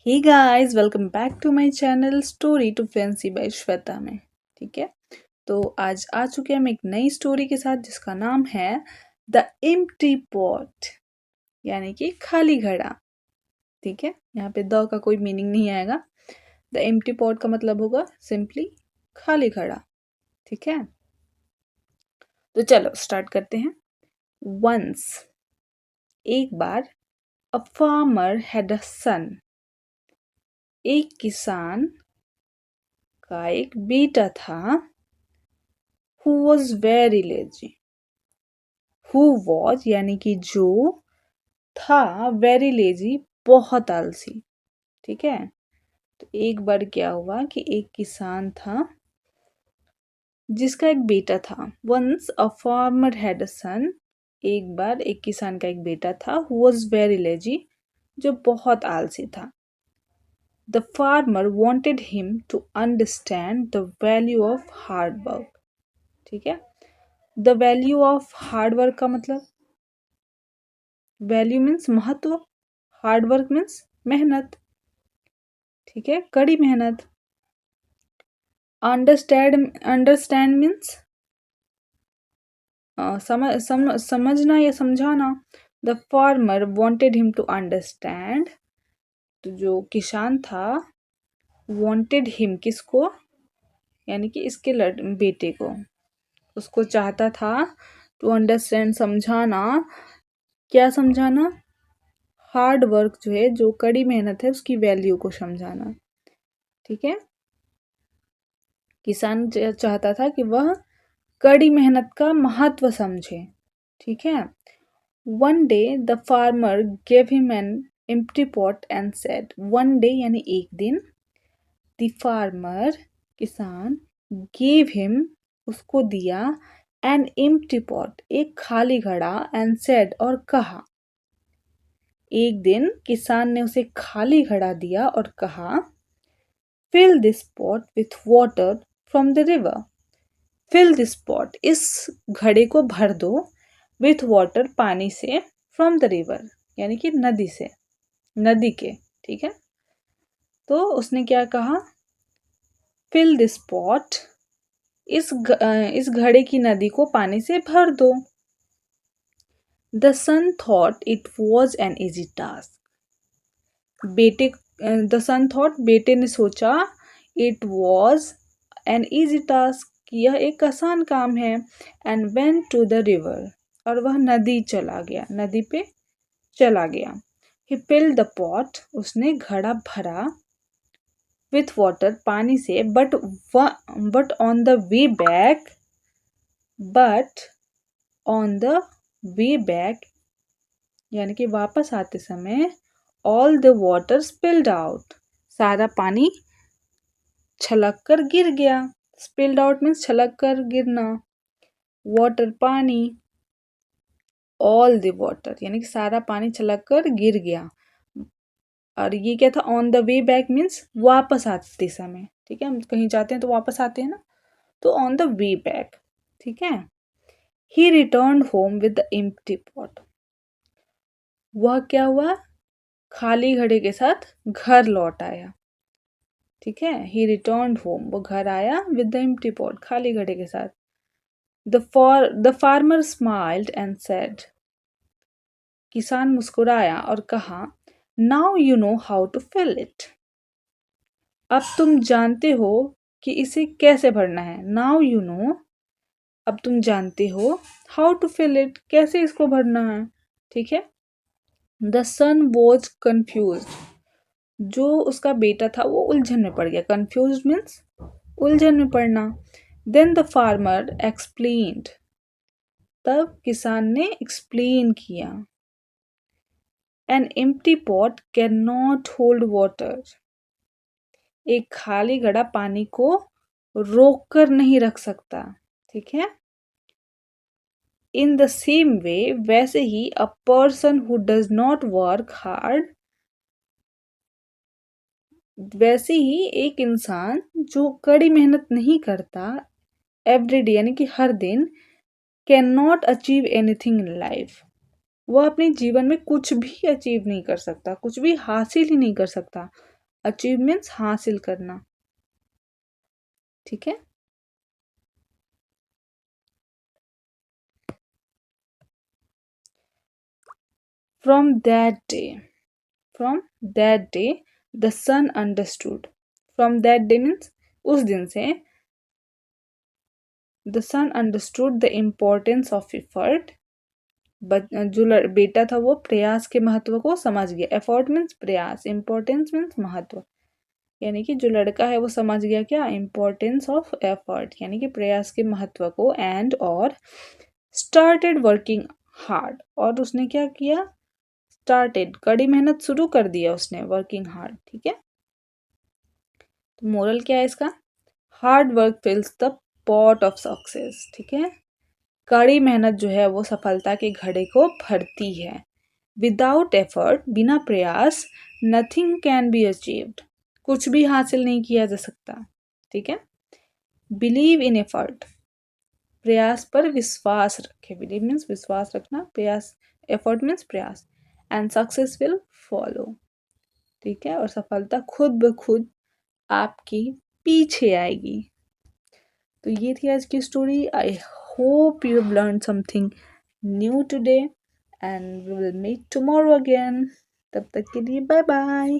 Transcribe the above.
Hey guys, welcome back to my channel story to fancy by Shweta में। ठीक है, तो आज आ चुके हैं हम एक नई स्टोरी के साथ जिसका नाम है द एम्प्टी पॉट, यानी कि खाली घड़ा। ठीक है, यहाँ पे द का कोई मीनिंग नहीं आएगा। द एम्प्टी पॉट का मतलब होगा सिंपली खाली घड़ा। ठीक है, तो चलो स्टार्ट करते हैं। वंस, एक बार, अ फार्मर हैड अ सन, एक किसान का एक बेटा था। Who was very lazy, who was यानी कि जो, था वेरी लेजी बहुत आलसी। ठीक है, तो एक बार क्या हुआ कि एक किसान था जिसका एक बेटा था। Once a farmer had a son, एक बार एक किसान का एक बेटा था। हु वॉज वेरी लेजी, जो बहुत आलसी था। The farmer wanted him to understand the value of hard work. ठीक है, the value of hard work का मतलब, वैल्यू मीन्स महत्व, हार्ड वर्क मीन्स मेहनत। ठीक है, कड़ी मेहनत। अंडरस्टैंड मीन्स समझना या समझाना। The farmer wanted him to understand, तो जो किसान था, वांटेड हिम किसको, यानी कि इसके बेटे को, उसको चाहता था टू अंडरस्टैंड समझाना। क्या समझाना? हार्ड वर्क जो है, जो कड़ी मेहनत है, उसकी वैल्यू को समझाना। ठीक है, किसान चाहता था कि वह कड़ी मेहनत का महत्व समझे। ठीक है, one day the farmer gave him an empty pot and said, one day यानी एक दिन, द फार्मर किसान, गेव हिम उसको दिया, एन एम्प्टी पॉट एक खाली घड़ा, एंड सेड और कहा। एक दिन किसान ने उसे खाली घड़ा दिया और कहा, fill this pot with water from the river. Fill this pot, इस घड़े को भर दो, विथ वाटर पानी से, फ्रॉम द रिवर यानी कि नदी से, नदी के। ठीक है, तो उसने क्या कहा? फिल दिस पॉट, इस घड़े की नदी को पानी से भर दो। The son thought it was an easy task. बेटे ने सोचा, it was an easy task, यह एक आसान काम है। And went to the river, और वह नदी चला गया, नदी पे चला गया। ही फिल्ड द पॉट, उसने घड़ा भरा, विथ वाटर पानी से, but on the way back, but on the way back यानी कि वापस आते समय, all the water spilled out, सारा पानी छलक कर गिर गया। स्पिल्ड आउट मीन्स छलक कर गिरना, वाटर पानी, ऑल द वाटर यानी कि सारा पानी छलक कर गिर गया। और ये क्या था? On the way back means वापस आते समय। ठीक है, हम कहीं जाते हैं तो वापस आते हैं ना, तो ऑन द वे बैक। ठीक है, he return home with the empty pot, वह क्या हुआ? खाली घड़े के साथ घर लौट आया। ठीक है, ही रिटर्न होम, वो घर आया, विद द एम्प्टी पॉट, खाली घड़े के साथ। The farmer smiled and said, किसान मुस्कुराया और कहा, now you know how to fill it, अब तुम जानते हो कि इसे कैसे भरना है। नाउ यू नो, अब तुम जानते हो, हाउ टू फिल इट, कैसे इसको भरना है। ठीक है, द सन वॉज कंफ्यूज, जो उसका बेटा था वो उलझन में पड़ गया। कंफ्यूज मीन्स उलझन में पड़ना। देन द फार्मर एक्सप्लेन्ड, तब किसान ने एक्सप्लेन किया, an empty pot can not hold water, एक खाली घड़ा पानी को रोक कर नहीं रख सकता। ठीक है, इन द सेम वे, वैसे ही, a person who does not work hard, वैसे ही एक इंसान जो कड़ी मेहनत नहीं करता, एवरीडे यानी कि हर दिन, can not achieve anything in life, वह अपने जीवन में कुछ भी अचीव नहीं कर सकता, कुछ भी हासिल ही नहीं कर सकता। अचीव मीन्स हासिल करना, ठीक है। From that day, from that day the son understood, from that day means उस दिन से, the son understood the importance of effort, जो बेटा था वो प्रयास के महत्व को समझ गया। एफर्ट मीन्स प्रयास, इम्पोर्टेंस मीन्स महत्व, यानी कि जो लड़का है वो समझ गया क्या, इम्पोर्टेंस ऑफ एफर्ट यानी कि प्रयास के महत्व को, एंड और स्टार्टेड वर्किंग हार्ड, और उसने क्या किया, स्टार्टेड कड़ी मेहनत शुरू कर दिया उसने, वर्किंग हार्ड, ठीक है। तो मोरल क्या है इसका, hard work फिल्स the pot of success, ठीक है। कड़ी मेहनत जो है वो सफलता के घड़े को भरती है। विदाउट एफर्ट, बिना प्रयास, नथिंग कैन बी अचीव्ड, कुछ भी हासिल नहीं किया जा सकता, ठीक है। बिलीव इन एफर्ट, प्रयास पर विश्वास रखे, बिलीव मीन्स विश्वास रखना, प्रयास, एफर्ट मीन्स प्रयास, एंड सक्सेस विल फॉलो, ठीक है। और सफलता खुद ब खुद आपकी पीछे आएगी। तो ये थी आज की story. I hope you have learn something new today, and we will meet tomorrow again. तब तक के लिए बाय बाय।